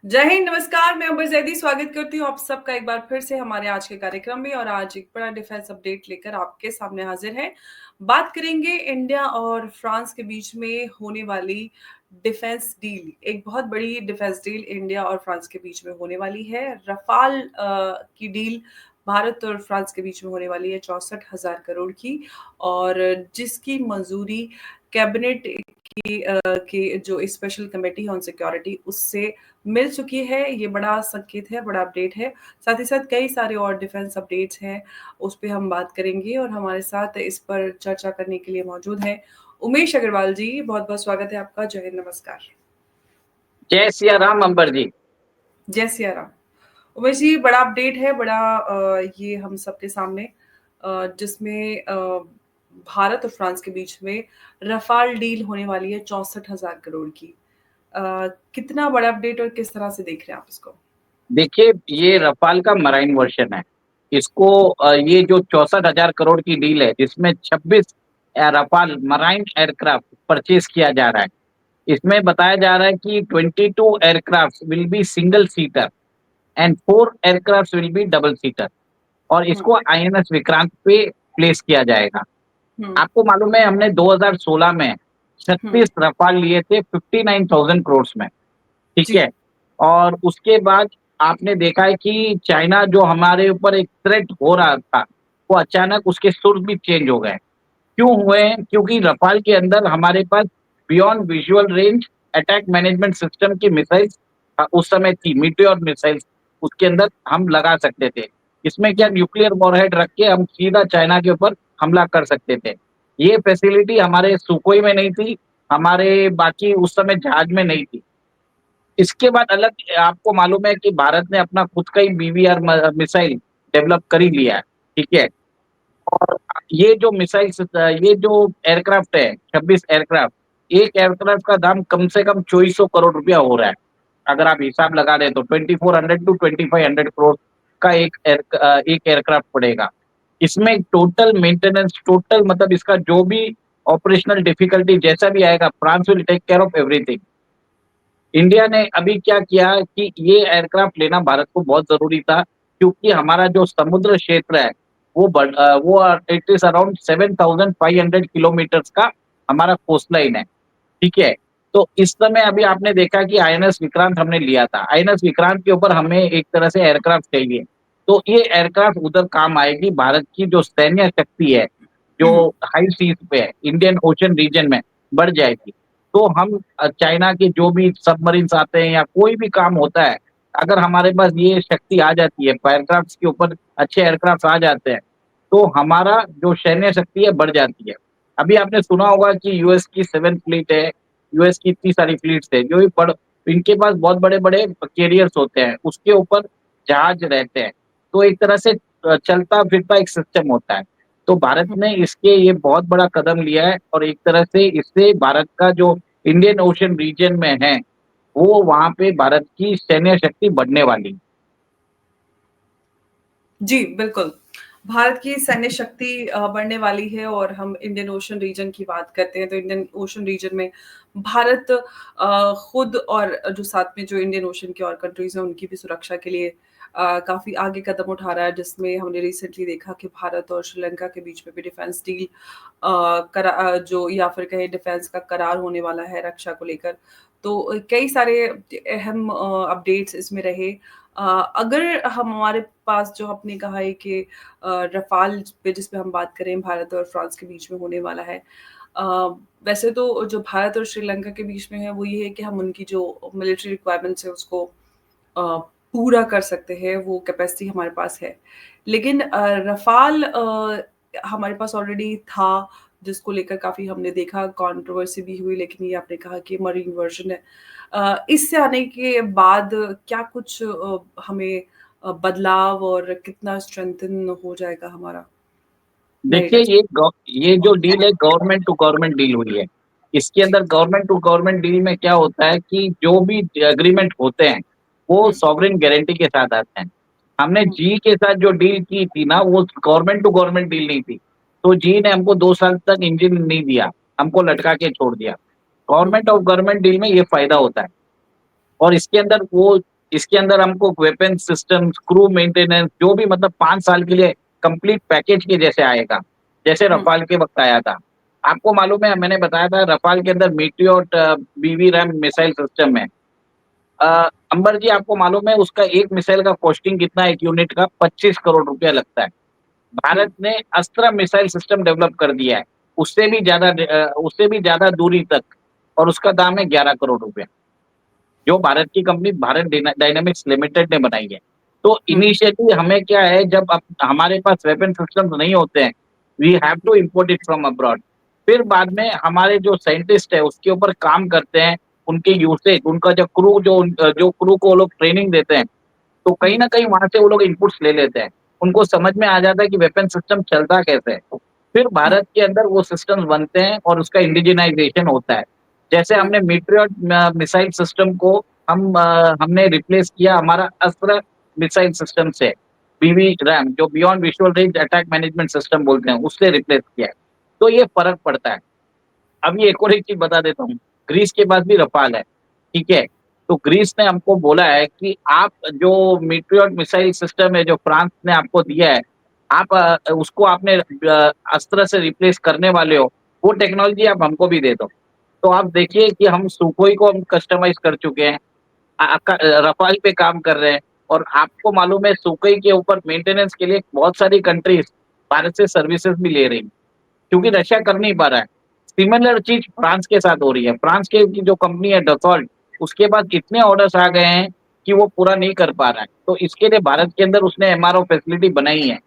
जय हिंद, नमस्कार। मैं अंबर जैदी स्वागत करती हूँ आप सबका एक बार फिर से हमारे आज के कार्यक्रम में। और आज एक बड़ा डिफेंस अपडेट लेकर आपके सामने हाजिर है। बात करेंगे इंडिया और फ्रांस के बीच में होने वाली डिफेंस डील। एक बहुत बड़ी डिफेंस डील इंडिया और फ्रांस के बीच में होने वाली है। रफाल की डील भारत और फ्रांस के बीच में होने वाली है 64,000 करोड़ की। और जिसकी मंजूरी कैबिनेट की जो स्पेशल कमेटी है ऑन सिक्योरिटी उससे मिल चुकी है। ये बड़ा संकेत है, बड़ा अपडेट है। साथ ही साथ कई सारे और डिफेंस अपडेट्स हैं, उस पे हम बात करेंगे। और हमारे साथ इस पर चर्चा करने के लिए मौजूद हैं उमेश अग्रवाल जी। बहुत-बहुत स्वागत है आपका। जय हिंद, नमस्कार। जय सिया राम अंबर जी। जय सिया राम। उमेश जी, बड़ा अपडेट है, बड़ा ये हम सबके सामने जिसमें भारत और फ्रांस के बीच में रफाल डील होने वाली है 64,000 करोड़ की। कितना बड़ा अपडेट और किस तरह से देख रहे हैं आप इसको? देखिए, ये रफाल का मराइन वर्शन है। इसको ये जो 64,000 करोड़ की डील है, जिसमें 26 रफाल मराइन एयरक्राफ्ट परचेज किया जा रहा है। इसमें बताया जा रहा है कि 22 aircraft will be single seater and 4 aircraft will be double seater, और हुँ, इसको आईएनएस विक्रांत पे प्लेस किया जाएगा। हुँ, आपको मालूम है, हमने 2016 में हुँ। 36 रफाल लिए थे 59,000 करोड़ में। ठीक जी। है। और उसके बाद आपने देखा है कि चाइना जो हमारे ऊपर एक थ्रेट हो रहा था, वो अचानक उसके सुर भी चेंज हो गए। क्यों हुए हैं? क्योंकि रफाल के अंदर हमारे पास beyond visual range attack management system की मिसाइल्स उस समय थी, मीटियोर मिसाइल्स उसके अंदर हम लगा सकते थे। इसमें क्या हुँ, न्यूक्लियर वॉरहेड रख के हम सीधा चाइना के ऊपर हमला कर सकते थे। ये फैसिलिटी हमारे सुखोई में नहीं थी, हमारे बाकी उस समय जहाज में नहीं थी। इसके बाद अलग आपको मालूम है कि भारत ने अपना खुद का ही बीवीआर मिसाइल डेवलप कर ही लिया है। ठीक है। और ये जो मिसाइल्स ये जो एयरक्राफ्ट है, 26 एयरक्राफ्ट, एक एयरक्राफ्ट का दाम कम से कम 2400 करोड़ रुपया हो रहा है। अगर आप हिसाब लगा रहे तो 2400 टू 2500 करोड़ का एक एयरक्राफ्ट पड़ेगा। इसमें टोटल मेंटेनेंस, टोटल मतलब इसका जो भी ऑपरेशनल डिफिकल्टी जैसा भी आएगा, France will take care of everything. India ने अभी क्या किया कि ये एयरक्राफ्ट लेना भारत को बहुत ज़रूरी था, क्योंकि हमारा जो समुद्र क्षेत्र है, वो इट इज़ अराउंड 7500 किलोमीटर्स का हमारा कोस्ट लाइन है। ठीक है? तो इस समय अभी आपने देखा कि आईएनएस विक्रांत हमने लिया था। आईएनएस विक्रांत के ऊपर हमें एक तरह से एयरक्राफ्ट चाहिए। तो ये एयरक्राफ्ट उधर काम आएगी। भारत की जो सैन्य शक्ति है, जो हाई सीज पे है, इंडियन ओशन रीजन में बढ़ जाएगी। तो हम चाइना के जो भी सबमरीन्स आते हैं या कोई भी काम होता है, अगर हमारे पास ये शक्ति आ जाती है, एयरक्राफ्ट के ऊपर अच्छे एयरक्राफ्ट आ जाते हैं, तो हमारा जो सैन्य शक्ति है बढ़ जाती है। अभी आपने सुना होगा कि यूएस की 7th फ्लीट है, यूएस की इतनी सारी फ्लीट्स है, जो भी बड़ इनके पास बहुत बड़े-बड़े कैरियर्स होते हैं, उसके ऊपर जहाज रहते हैं। तो एक तरह से चलता-फिरता एक सिस्टम होता है। तो भारत ने इसके ये बहुत बड़ा कदम लिया है, और एक तरह से इससे भारत का जो इंडियन ओशन रीजन में है, वो वहाँ पे भारत की सैन्य शक्ति बढ़ने वाली है। जी, बिल्कुल। भारत की सैन्य शक्ति बढ़ने वाली है। और हम इंडियन ओशन रीजन की बात करते हैं तो इंडियन ओशन रीजन में भारत खुद और जो साथ में जो इंडियन ओशन की और कंट्रीज़ हैं उनकी भी सुरक्षा के लिए काफ़ी आगे कदम उठा रहा है। जिसमें हमने रिसेंटली देखा कि भारत और श्रीलंका के बीच में भी डिफेंस डील जो या फिर कहें डिफेंस का करार होने वाला है रक्षा को लेकर। तो कई सारे अहम अपडेट्स इसमें रहे। अगर हमारे पास जो आपने कहा है कि रफ़ाल पे जिस पे हम बात करें भारत और फ्रांस के बीच में होने वाला है। अ, वैसे तो जो भारत और श्रीलंका के बीच में है वो ये है कि हम उनकी जो मिलिट्री रिक्वायरमेंट्स है उसको पूरा कर सकते हैं, वो कैपेसिटी हमारे पास है। लेकिन रफ़ाल हमारे पास ऑलरेडी था, जिसको लेकर काफ़ी हमने देखा कंट्रोवर्सी भी हुई। लेकिन ये आपने कहा कि मरीन वर्ज़न है। इससे आने के बाद क्या कुछ हमें बदलाव और कितना स्ट्रेंथन हो जाएगा हमारा नए देखिए, रच ये जो डील है, गवर्नमेंट टू गवर्नमेंट डील हुई है। इसके जी। अंदर गवर्नमेंट टू गवर्नमेंट डील में क्या होता है कि जो भी एग्रीमेंट होते हैं, वो हुँ, सॉवरेन गारंटी के साथ आते हैं। हमने हुँ, जी के साथ जो डील की थी ना, वो गवर्नमेंट टू गवर्नमेंट डील नहीं थी। तो जी ने हमको 2 साल तक इंजन नहीं दिया, हमको लटका के छोड़ दिया। हुँ, गवर्नमेंट ऑफ गवर्नमेंट डील में ये फायदा होता है। और इसके अंदर वो इसके अंदर हमको वेपन सिस्टम, क्रू मेंटेनेंस, जो भी मतलब 5 साल के लिए कंप्लीट पैकेज के जैसे आएगा, जैसे हुँ, रफाल के वक़्त आया था। आपको मालूम है मैंने बताया था रफाल के अंदर मीटियोर बीवी रैम मिसाइल सिस्टम है। अ, अंबर जी आपको मालूम है उसका एक मिसाइल का कॉस्टिंग कितना है, एक यूनिट का 25 करोड़ रुपया लगता है। हुँ, भारत ने अस्त्र मिसाइल सिस्टम डेवलप कर दिया है, उससे भी ज़्यादा दूरी तक, और उसका दाम है 11 करोड़ रुपया, जो भारत की कंपनी भारत डायनामिक्स लिमिटेड ने बनाई है। तो हुँ, इनिशियली हमें क्या है, जब हमारे पास वेपन सिस्टम्स नहीं होते हैं, we have to import it from abroad. फिर बाद में हमारे जो साइंटिस्ट है उसके ऊपर काम करते हैं, उनके यूसेज, उनका जो क्रू को वो लोग ट्रेनिंग देते हैं, तो कहीं हुँ, न कहीं वहाँ से वो लोग इनपुट्स ले लेते हैं। उनको समझ में आ जाता है कि वेपन सिस्टम चलता कैसे है। फिर हुँ, भारत के अंदर वो सिस्टम्स बनते हैं और उसका इंडिजिनाइज़ेशन होता है। जैसे हुँ, हमने मीटियोर मिसाइल सिस्टम को हमने रिप्लेस किया हमारा अस्त्र मिसाइल सिस्टम से, बीवी-रैम जो beyond visual range attack management system बोलते हैं, उससे रिप्लेस किया है। तो ये फ़र्क पड़ता है। अब ये एक और एक चीज़ बता देता हूँ, ग्रीस के पास भी रफ़ाल है, ठीक है? तो ग्रीस ने हमको बोला है कि आप जो मीटियोर मिसाइल सिस्टम है, जो फ्रांस ने आपको दिया है, आप उसको आपने अस्त्र से रिप्लेस करने वाले हो, वो टेक्नोलॉज़ी आप हमको भी दे दो। तो आप देखिए कि हम सुखोई को हम कस्टमाइज़ कर चुके हैं, रफ़ाल पे काम कर रहे हैं, और आपको मालूम है सुखोई के ऊपर मेंटेनेंस के लिए बहुत सारी कंट्रीज़ भारत से सर्विसेज़ भी ले रही हैं। क्योंकि रशिया कर नहीं पा रहा है। सिमिलर चीज़ फ्रांस के साथ हो रही है। फ्रांस के की जो कंपनी है डसॉल्ट, उसके पास इतने ऑर्डर्स आ गए हैं कि वो पूरा नहीं कर पा रहा है। तो इसके लिए भारत के अंदर उसने एमआरओ फैसिलिटी बनाई है।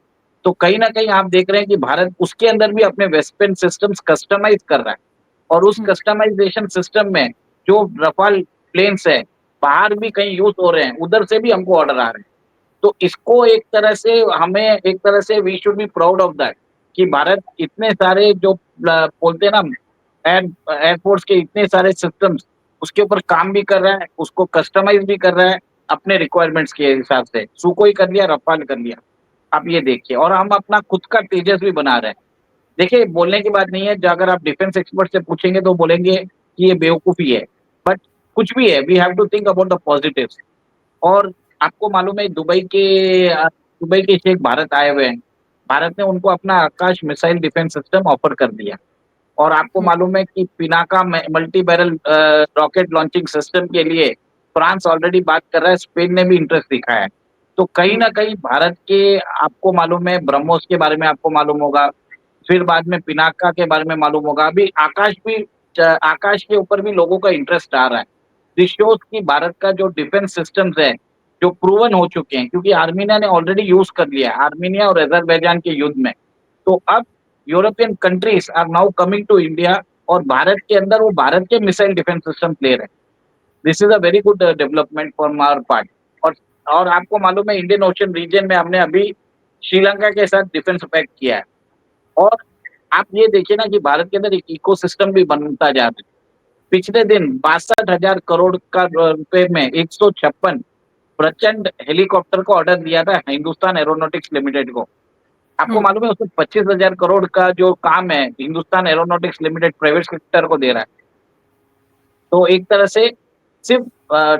तो कहीं न कहीं आप देख रहे हैं कि भारत उसके अंदर भी अपने वेस्टर्न सिस्टम्स कस्टमाइज़ कर रहा है, और उस हुँ, कस्टमाइज़ेशन सिस्टम में जो रफाल प्लेन्स है, बाहर भी कहीं यूज़ हो रहे हैं, उधर से भी हमको ऑर्डर आ रहे हैं। तो इसको एक तरह से हमें एक तरह से we should be proud of that कि भारत इतने सारे जो बोलते हैं ना एयर एयरफोर्स के इतने सारे सिस्टम्स उसके ऊपर काम भी कर रहा है, उसको कस्टमाइज़ भी कर रहा है अपने रिक्वायरमेंट्स के हिसाब से। सुकोई कर लिया, रफाल कर लिया। आप ये देखिए, और हम अपना खुद का तेजस भी बना रहे हैं। देखिए, बोलने की बात नहीं है, जो अगर आप डिफेंस एक्सपर्ट से पूछेंगे तो बोलेंगे कि ये बेवकूफ़ी है। बट कुछ भी है, we have to think about the positives. और आपको मालूम है दुबई के शेख भारत आए हुए हैं। भारत ने उनको अपना आकाश मिसाइल डिफेंस सिस्टम ऑफ़र कर दिया, और आपको हुँ, मालूम है कि Pinaka multi barrel rocket launching system के लिए फ्रांस ऑलरेडी बात कर रहा है, स्पेन ने भी इंटरेस्ट दिखाया है। तो कहीं हुँ, न कहीं भारत के आपको मालूम है ब्रह्मोस के बारे में आपको मालूम होगा, फिर बाद में पिनाका के बारे में मालूम होगा। अभी आकाश के ऊपर भी लोगों का इंटरेस्ट आ रहा है। दिस शोज़ कि भारत का जो डिफेंस सिस्टम्स है, जो प्रूवन हो चुके हैं, क्योंकि आर्मीनिया ने ऑलरेडी यूज़ कर लिया है, आर्मीनिया और अज़रबैजान के युद्ध में। तो अब European countries are now coming to India, और भारत के अंदर वो भारत के मिसाइल डिफेंस सिस्टम्स ले रहे हैं। This is a very good development from our part. और और आपको मालूम है इंडियन ओशन रीजन में हमने अभी श्रीलंका के साथ डिफेंस पैक्ट किया है। और आप ये देखिए ना कि भारत के अंदर एक इकोसिस्टम भी बनता जा रहा है। पिछले दिन 62,000 करोड़ का रुपए में 156 प्रचंड हेलीकॉप्टर को ऑर्डर दिया था हिंदुस्तान एरोनॉटिक्स लिमिटेड को। आपको हुँ। मालूम है उसमें 25,000 करोड़ का जो काम है Hindustan aeronautics limited private sector को दे रहा है। तो एक तरह से सिर्फ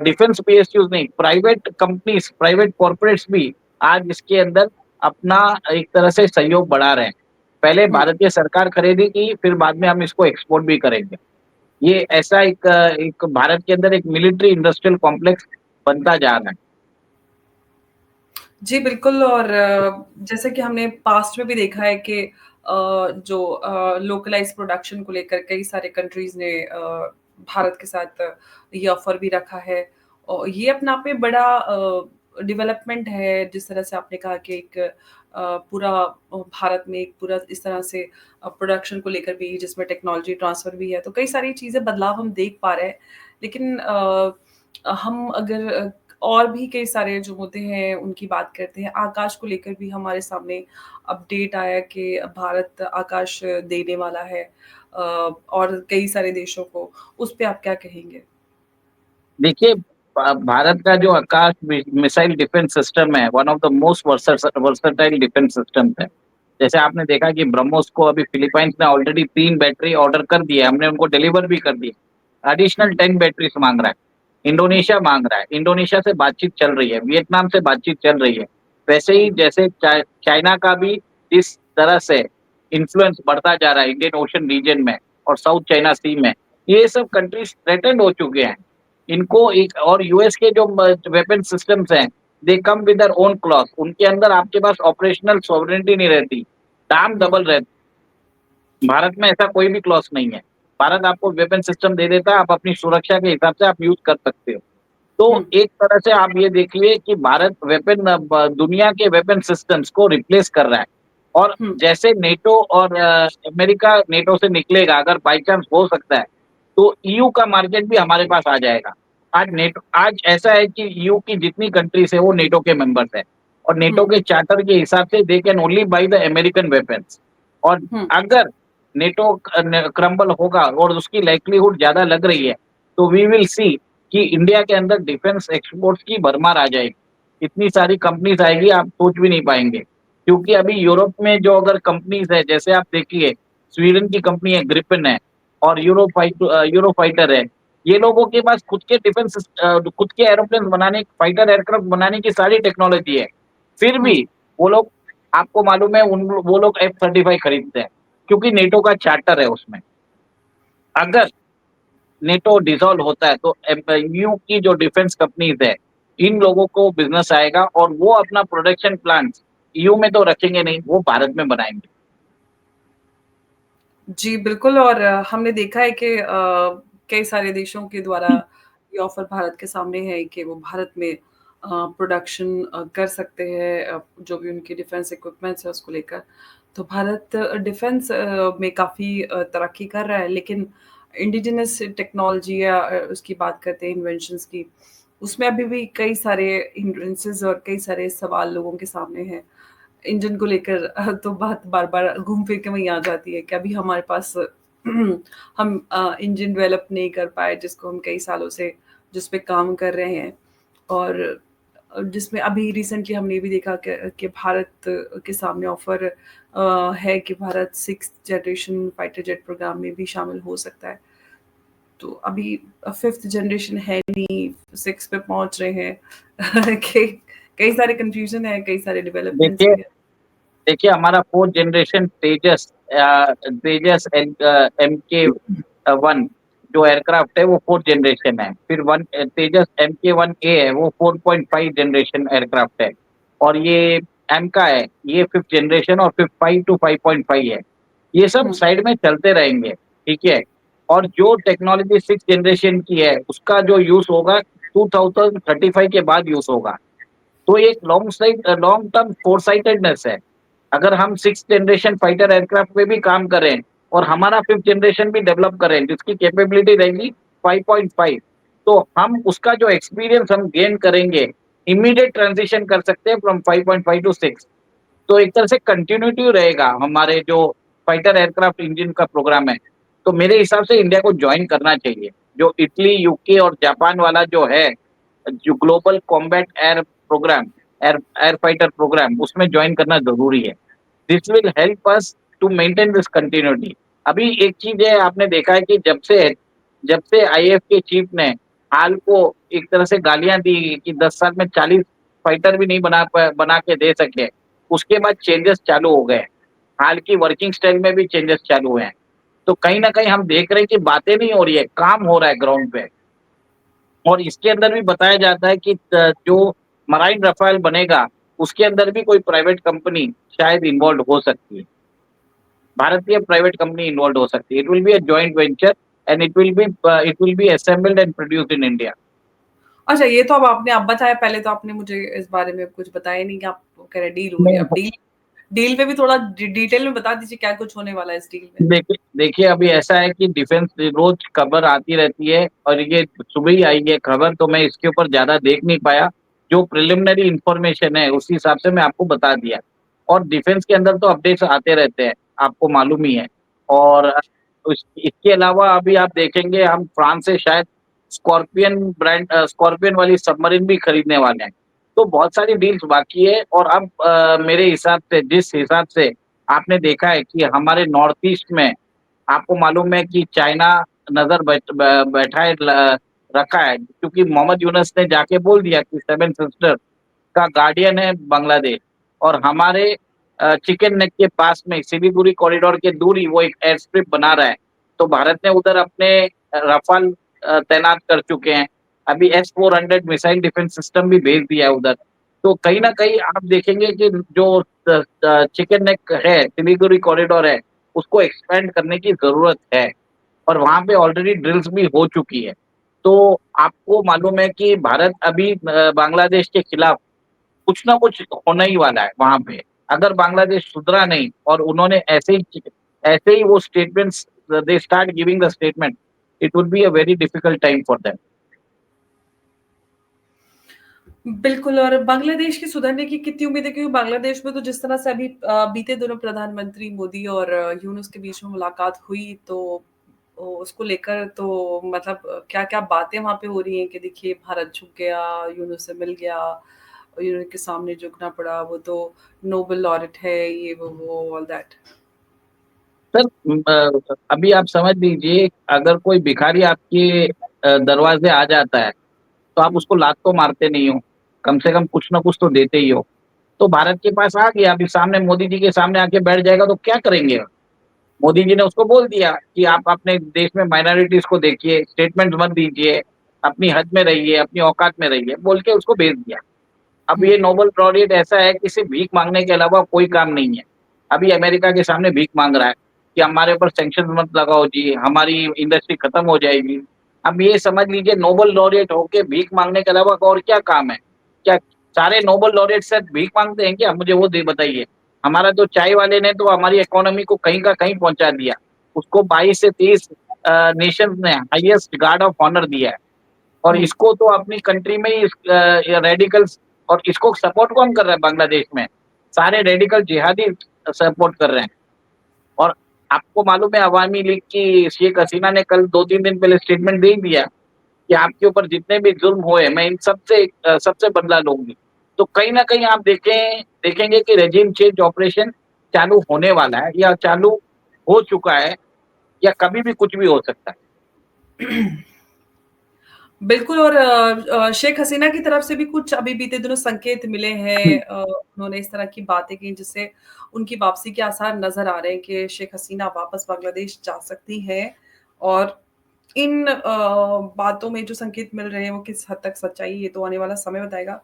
डिफेंस पीएसयूज़ नहीं, प्राइवेट कंपनीज़, प्राइवेट कॉर्पोरेट्स भी आज इसके अंदर अपना एक तरह से सहयोग बढ़ा रहे हैं। पहले हुँ। भारतीय सरकार खरीदेगी, फिर बाद में हम इसको एक्सपोर्ट भी करेंगे। ये ऐसा एक भारत के अंदर एक मिलिट्री इंडस्ट्रियल कॉम्प्लेक्स बनता जा रहा है। जी, बिल्कुल और जैसे कि हमने पास्ट में भी देखा है कि जो लोकलाइज़ प्रोडक्शन को लेकर कई सारे कंट्रीज़ ने भारत के साथ ये ऑफ़र भी रखा है और ये अपने आप में बड़ा डेवलपमेंट है, जिस तरह से आपने कहा कि एक पूरा भारत में एक पूरा इस तरह से प्रोडक्शन को लेकर भी जिसमें टेक्नोलॉजी ट्रांसफ़र भी है, तो कई सारी चीज़ें बदलाव हम देख पा रहे हैं। लेकिन हम अगर और भी कई सारे जो मुद्दे हैं उनकी बात करते हैं। आकाश को लेकर भी हमारे सामने अपडेट आया कि भारत आकाश देने वाला है और कई सारे देशों को। उस पे आप क्या कहेंगे? देखिए, भारत का जो आकाश मिसाइल डिफेंस सिस्टम है, one of the most versatile defence systems है। जैसे आपने देखा कि ब्रह्मोस को अभी फिलीपाइंस ने ऑलरेडी 3 बैटरी ऑर्डर कर दी है, हमने उनको डिलीवर भी कर दी है। एडिशनल हुँ, 10 बैटरीज़ माँग रहा है। इंडोनेशिया माँग रहा है, इंडोनेशिया से बातचीत चल रही है, वियतनाम से बातचीत चल रही है। वैसे ही जैसे चाइना का भी इस तरह से इन्फ्लुएंस बढ़ता जा रहा है इंडियन ओशन रीजन में और साउथ चाइना सी में, ये सब कंट्रीज थ्रेटेंड हो चुके हैं। इनको एक और यूएस के जो वेपन सिस्टम्स हैं, they come with their own cloth, उनके अंदर आपके पास ऑपरेशनल सॉवरेनिटी नहीं रहती, दाम डबल रहती। भारत में ऐसा कोई भी क्लॉज नहीं है। भारत आपको वेपन सिस्टम दे देता है, आप अपनी सुरक्षा के हिसाब से आप यूज कर सकते हो। तो एक तरह से आप ये देखिए कि भारत दुनिया के वेपन सिस्टम्स को रिप्लेस कर रहा है। और जैसे नेटो और अमेरिका नेटो से निकलेगा, अगर बाई चांस हो सकता है, तो ईयू का मार्केट भी हमारे पास आ जाएगा। आज ऐसा है कि ईयू की जितनी कंट्रीज है वो नेटो के मेंबर्स है, और नेटो के चार्टर के हिसाब से they can only by the American weapons. और अगर नेटो क्रम्बल होगा और उसकी लाइक्लीहुड ज्यादा लग रही है, तो वी विल सी कि इंडिया के अंदर डिफेंस एक्सपोर्ट्स की भरमार आ जाएगी। इतनी सारी कंपनीज आएगी, आप सोच भी नहीं पाएंगे। क्योंकि अभी यूरोप में जो अगर कंपनीज है, जैसे आप देखिए स्वीडन की कंपनी है ग्रिपेन है, और यूरोफाइटर है, ये लोगों के पास खुद के एरोप्लेन बनाने, फाइटर एयरक्राफ्ट बनाने की सारी टेक्नोलॉजी है। फिर भी वो लोग, आपको मालूम है, वो लोग F-35 खरीदते हैं, क्योंकि नेटो का चार्टर है उसमें। अगर नेटो डिसॉल्व होता है, तो ईयू की जो डिफेंस कंपनीज है, इन लोगों को बिजनेस आएगा, और वो अपना प्रोडक्शन प्लांट ईयू में तो रखेंगे नहीं, वो भारत में बनाएंगे। जी, बिल्कुल। और हमने देखा है कि कई सारे देशों के द्वारा ये ऑफ़र भारत के सामने है कि वो भारत में प्रोडक्शन कर सकते हैं, जो भी उनके डिफेंस इक्विपमेंट्स है उसको लेकर। तो भारत डिफेंस में काफ़ी तरक्की कर रहा है, लेकिन इंडिजिनस टेक्नोलॉजी या उसकी बात करते हैं इन्वेंशंस की, उसमें अभी भी कई सारे हिंड्रेंसेस और कई सारे सवाल लोगों के सामने हैं। इंजन को लेकर तो बात बार-बार घूम फिर के वहीं आ जाती है कि अभी हमारे पास हम इंजन डेवलप नहीं कर पाए, जिसको हम कई सालों से जिस पे काम कर रहे हैं। और जिसमें अभी रिसेंटली हमने ये भी देखा कि भारत के सामने ऑफ़र है कि Bharat 6th generation fighter jet programme में भी शामिल हो सकता है। तो अभी 5th जनरेशन है नहीं, 6 पे पहुँच रहे हैं। कई कई सारे कन्फ्यूज़न है, कई सारे डेवलपमेंट्स देखिए भी हैं। देखिए हमारा 4th जनरेशन तेजस MK-1 जो एयरक्राफ्ट है, वो 4th जनरेशन है। फिर तेजस MK-1A है, वो 4.5 जनरेशन एयरक्राफ्ट है। और ये एम का है, ये 5th जनरेशन, और फिर 5 to 5.5 है। ये सब हुँ, साइड में चलते रहेंगे, ठीक है। और जो टेक्नोलॉजी 6th जनरेशन की है, उसका जो यूज होगा 2035 के बाद यूज होगा। तो एक लॉन्ग टर्म फोरसाइटेडनेस है। अगर हम 6th जनरेशन फाइटर एयरक्राफ्ट पे भी काम करें, और हमारा 5th जनरेशन भी डेवलप करें, जिसकी कैपेबिलिटी रहेगी 5.5, तो हम उसका जो एक्सपीरियंस हम गेन करेंगे, इमीडिएट ट्रांजिशन कर सकते हैं फ्रॉम 5.5 टू 6। तो एक तरह से कंटिन्यूटी रहेगा हमारे जो फाइटर एयरक्राफ्ट इंजन का प्रोग्राम है। तो मेरे हिसाब से इंडिया को ज्वाइन करना चाहिए, जो इटली, यूके और जापान वाला जो है, जो global combat air programme, air fighter programme, उसमें ज्वाइन करना जरूरी है। This will help us to maintain this continuity. अभी एक चीज है, आपने देखा है कि जब से आईएएफ के चीफ ने हाल को एक तरह से गालियां दी कि 10 साल में 40 फाइटर भी नहीं बना के दे सके, उसके बाद चेंजेस चालू हो गए। हाल की वर्किंग स्टाइल में भी चेंजेस चालू हुए हैं। तो कहीं ना कहीं हम देख रहे हैं कि बातें नहीं हो रही है, काम हो रहा है ग्राउंड पे। और इसके अंदर भी बताया जाता है कि जो मराइन रफाल बनेगा, उसके अंदर भी कोई प्राइवेट कंपनी शायद इन्वॉल्व हो सकती है, भारतीय प्राइवेट कंपनी इन्वॉल्व हो सकती है। It will be a joint venture, and it will be assembled and produced in India. अच्छा, ये तो अब बताया, पहले तो आपने मुझे इस बारे में कुछ बताया नहीं कि आप कह रहे डील हो रही है। अब डील डील में भी थोड़ा डिटेल में बता दीजिए क्या कुछ होने वाला है इस डील में? देखिए अभी ऐसा है कि डिफेंस रोज खबर आती रहती है, और ये सुबह ही आई है खबर, तो मैं इसके ऊपर ज्यादा देख नहीं पाया। जो प्रिलिमिनरी इंफॉर्मेशन है उस हिसाब से मैं आपको बता दिया। और डिफेंस के अंदर तो अपडेट्स आते रहते हैं, आपको मालूम ही है। और इसके अलावा अभी आप देखेंगे, हम फ्रांस से शायद स्कॉर्पियन वाली सबमरीन भी खरीदने वाले हैं। तो बहुत सारी डील्स बाकी है। और अब मेरे हिसाब से, जिस हिसाब से आपने देखा है कि हमारे नॉर्थ ईस्ट में, आपको मालूम है कि चाइना नजर बैठा है रखा है, क्योंकि मोहम्मद यूनुस ने जाके बोल दिया कि सेवन सिस्टर का गार्डियन है बांग्लादेश, और हमारे चिकन नेक के पास में सिलीगुड़ी कॉरिडोर के दूर ही वो एक एयर स्ट्रिप बना रहा है। तो भारत ने उधर अपने रफाल तैनात कर चुके हैं। अभी S-400 मिसाइल डिफेंस सिस्टम भी भेज दिया है उधर। तो कहीं न कहीं आप देखेंगे कि जो चिकन नेक है, सिलीगुड़ी कॉरिडोर है, उसको एक्सपेंड करने की ज़रूरत है, और वहाँ पे ऑलरेडी ड्रिल्स भी हो चुकी है। तो आपको मालूम है कि भारत अभी बांग्लादेश के खिलाफ कुछ ना कुछ होना ही वाला है वहाँ पे। अगर बांग्लादेश सुधरा नहीं और उन्होंने ऐसे ही वो statements, they start giving the statement, it would be a very difficult time for them. बिल्कुल। और बांग्लादेश की सुधरने की कितनी उम्मीद है, क्योंकि बांग्लादेश में तो जिस तरह से अभी बीते दिनों प्रधानमंत्री मोदी और यूनुस के बीच में मुलाकात हुई, तो उसको लेकर तो मतलब क्या-क्या बातें वहाँ पे हो रही हैं कि देखिए भारत झुक गया, यूनुस से मिल गया, और यूनुस के सामने झुकना पड़ा, वो तो नोबेल लॉरेट है, ये वो ऑल दैट। सर, अभी आप समझ लीजिए, अगर कोई भिखारी आपके दरवाजे आ जाता है, तो आप उसको लात तो मारते नहीं हो, कम से कम कुछ ना कुछ तो देते ही हो। तो भारत के पास आ गया, अभी सामने मोदी जी के सामने आके बैठ जाएगा तो क्या करेंगे? मोदी जी ने उसको बोल दिया कि आप अपने देश में माइनॉरिटीज को देखिए, स्टेटमेंट मत दीजिए, अपनी हद में रहिए, अपनी औकात में रहिए, बोल के उसको भेज दिया। अब हुँ। ये नोबेल लॉरेट ऐसा है कि सिर्फ भीख मांगने के अलावा कोई काम नहीं है। अभी अमेरिका के सामने भीख मांग रहा है कि हमारे ऊपर सैंक्शन मत लगाओ जी, हमारी इंडस्ट्री खत्म हो जाएगी। अब ये समझ लीजिए, नोबेल लॉरेट होके भीख मांगने के अलावा और क्या काम है? क्या सारे नोबेल लॉरेट सिर्फ भीख मांगते हैं क्या? मुझे वो दे बताइए। हमारा जो चाय वाले ने तो हमारी इकोनॉमी को कहीं का कहीं पहुँचा दिया। उसको 22 से 30 नेशंस ने हाईएस्ट गार्ड ऑफ ऑनर दिया है। और हुँ। इसको तो अपनी कंट्री में ही रेडिकल्स, और इसको सपोर्ट कौन कर रहा है बांग्लादेश में? सारे रेडिकल जिहादी सपोर्ट कर रहे हैं। और आपको मालूम है, अवामी लीग की शेख हसीना ने कल 2-3 दिन पहले स्टेटमेंट दे दिया कि आपके ऊपर जितने भी जुल्म हुए, मैं इन सबसे बदला लूँगी। तो कहीं न कहीं आप देखेंगे कि रेजिम चेंज ऑपरेशन चालू होने वाला है, या चालू हो चुका है, या कभी भी कुछ भी हो सकता है। बिल्कुल। और शेख हसीना की तरफ से भी कुछ अभी बीते दिनों संकेत मिले हैं। उन्होंने इस तरह की बातें की जिससे उनकी वापसी के आसार नज़र आ रहे हैं कि शेख हसीना वापस बांग्लादेश जा सकती हैं। और इन बातों में जो संकेत मिल रहे हैं वो किस हद तक सच्चाई है, ये तो आने वाला समय बताएगा।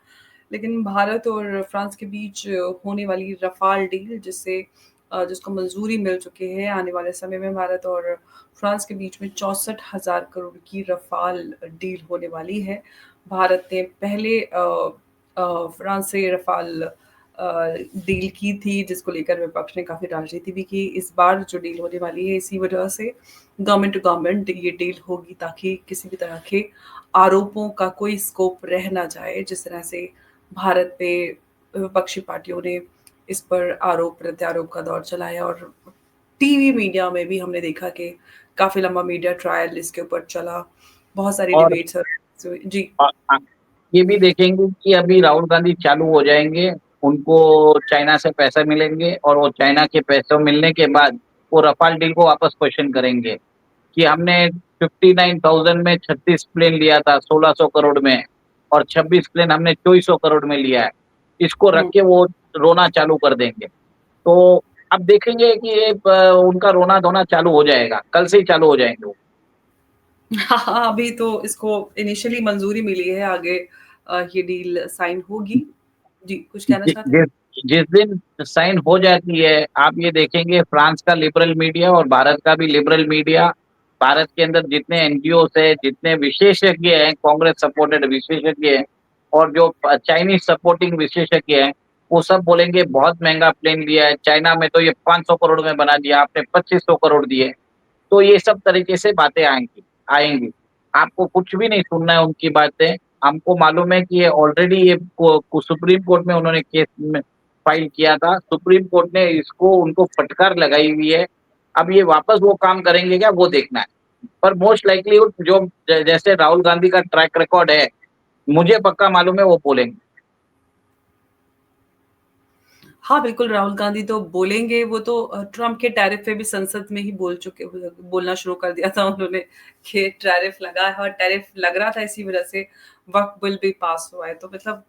लेकिन भारत और फ्रांस के बीच होने वाली रफ़ाल डील, जिसको मंज़ूरी मिल चुकी है, आने वाले समय में भारत और फ्रांस के बीच में 64,000 करोड़ की रफ़ाल डील होने वाली है। भारत ने पहले फ्रांस से रफ़ाल डील की थी, जिसको लेकर विपक्ष ने काफ़ी राजनीति भी की। इस बार जो डील होने वाली है, इसी वजह से गवर्नमेंट टू गवर्नमेंट ये डील होगी, ताकि किसी भी तरह के आरोपों का कोई स्कोप रह ना जाए। जिस तरह से भारत पे विपक्षी पार्टियों ने इस पर आरोप-प्रत्यारोप का दौर चलाया, और टीवी मीडिया में भी हमने देखा कि काफ़ी लंबा मीडिया ट्रायल इसके ऊपर चला, बहुत सारी और डिबेट्स और जी। आप ये भी देखेंगे कि अभी राहुल गांधी चालू हो जाएँगे, उनको चाइना से पैसे मिलेंगे, और वो चाइना के पैसों मिलने के बाद वो रफाल डील को वापस क्वेश्चन करेंगे कि हमने 59,000 में 36 प्लेन लिया था 1600 करोड़ में, और 26 प्लेन हमने 2400 करोड़ में लिया है। इसको रख हुँ। के वो रोना चालू कर देंगे। तो अब देखेंगे कि ये उनका रोना-धोना चालू हो जाएगा, कल से ही चालू हो जाएँगे वो। हाँ, हाँ, अभी तो इसको इनिशियली मंज़ूरी मिली है, आगे ये डील साइन होगी। जी, कुछ कहना जि चाहते हैं? जिस जिस दिन साइन हो जाती है, आप ये देखेंगे, फ्रांस का लिबरल मीडिया और भारत का भी लिबरल मीडिया, भारत के अंदर जितने एनजीओज़ हैं, जितने विशेषज्ञ हैं, कांग्रेस सपोर्टेड विशेषज्ञ हैं, और जो चाइनीज़ सपोर्टिंग विशेषज्ञ हैं, वो सब बोलेंगे बहुत महँगा प्लेन लिया है, चाइना में तो ये 500 करोड़ में बना दिया, आपने 2500 करोड़ दिए। तो ये सब तरीके से बातें आएँगी। आपको कुछ भी नहीं सुनना है उनकी बातें। हमको मालूम है कि ये ऑलरेडी ये को सुप्रीम कोर्ट में उन्होंने केस में फाइल किया था। सुप्रीम कोर्ट ने इसको उनको फटकार लगाई हुई है। अब ये वापस वो काम करेंगे क्या, वो देखना है। पर मोस्ट लाइकलीहुड जो जैसे राहुल गांधी का ट्रैक रिकॉर्ड है, मुझे पक्का मालूम है वो बोलेंगे। हाँ, बिल्कुल, राहुल गांधी तो बोलेंगे, वो तो ट्रम्प के टैरिफ पे भी संसद में ही बोलना शुरू कर दिया था उन्होंने कि टैरिफ लगा है और टैरिफ लग रहा था इसी वजह से वक़्फ़ बिल भी पास हुआ है। तो मतलब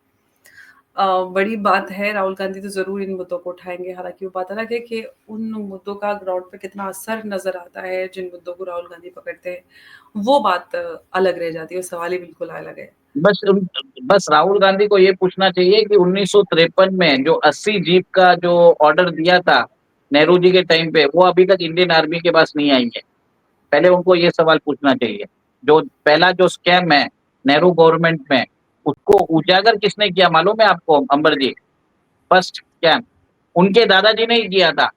बड़ी बात है, राहुल गांधी तो ज़रूर इन मुद्दों को उठाएँगे, हालाँकि वो बात अलग है कि उन मुद्दों का ग्राउंड पे कितना असर नज़र आता है, जिन मुद्दों को राहुल गांधी पकड़ते हैं, वो बात अलग रह जाती है, वो सवाल ही बिल्कुल अलग है। बस बस राहुल गांधी को ये पूछना चाहिए कि 1953 में जो 80 जीप का जो ऑर्डर दिया था नेहरू जी के टाइम पे, वो अभी तक इंडियन आर्मी के पास नहीं आई है। पहले उनको ये सवाल पूछना चाहिए। जो पहला जो स्कैम है नेहरू गवर्नमेंट में, उसको उजागर किसने किया मालूम है आपको अंबर जी? फर्स्ट स्कैम उनके दादाजी ने ही किया था,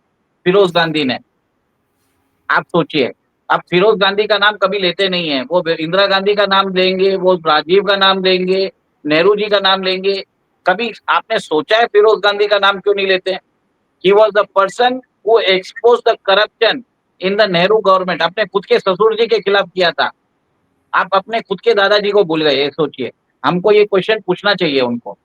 फिरोज गांधी ने। आप सोचिए, अब फिरोज गांधी का नाम कभी लेते नहीं है, वो इंदिरा गांधी का नाम लेंगे, वो राजीव का नाम लेंगे, नेहरू जी का नाम लेंगे। कभी आपने सोचा है फिरोज गांधी का नाम क्यों नहीं लेते? He was the person who expose the corruption in the Nehru government. अपने खुद के ससुर जी के खिलाफ किया था, आप अपने खुद के दादाजी को भूल गए। ये सोचिए, हमको ये क्वेश्चन पूछना चाहिए उनको।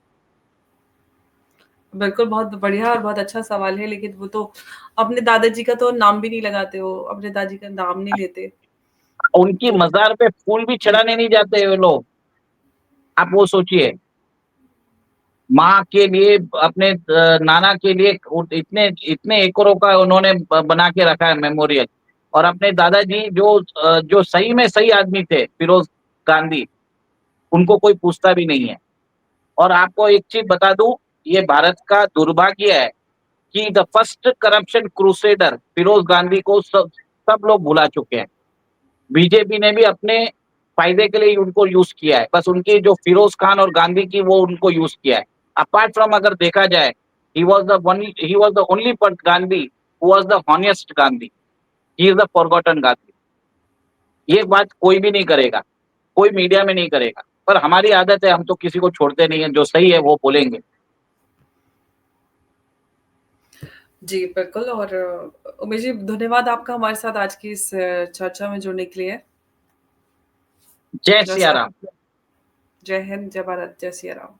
बिल्कुल, बहुत बढ़िया और बहुत अच्छा सवाल है, लेकिन वो तो अपने दादाजी का तो नाम भी नहीं लगाते वो, अपने दादी का नाम नहीं लेते। उनकी तो मजार पे फूल भी चढ़ाने नहीं जाते वो लोग, आप वो सोचिए। माँ के लिए, अपने नाना के लिए इतने इतने एकड़ों का उन्होंने बना के रखा है मेमोरियल। और अपने दादाजी जो सही में सही आदमी थे, फिरोज गांधी, उनको कोई पूछता भी नहीं है। और आपको एक चीज बता दूं, ये भारत का दुर्भाग्य है कि the first corruption crusader Feroze Gandhi को सब लोग भुला चुके हैं। बीजेपी ने भी अपने फायदे के लिए उनको यूज किया है, बस उनकी जो फिरोज खान और गांधी की, वो उनको यूज किया है। अपार्ट फ्रॉम, अगर देखा जाए, he was the only Gandhi who was the honest Gandhi. He is the forgotten Gandhi. ये बात कोई भी नहीं करेगा, कोई मीडिया में नहीं करेगा, पर हमारी आदत है, हम तो किसी को छोड़ते नहीं है, जो सही है वो बोलेंगे। जी, बिल्कुल। और उमेश जी, धन्यवाद आपका हमारे साथ आज की इस चर्चा में जुड़ने के लिए। जय जो सिया सब राम। जय हिंद, जय भारत, जय सिया राम।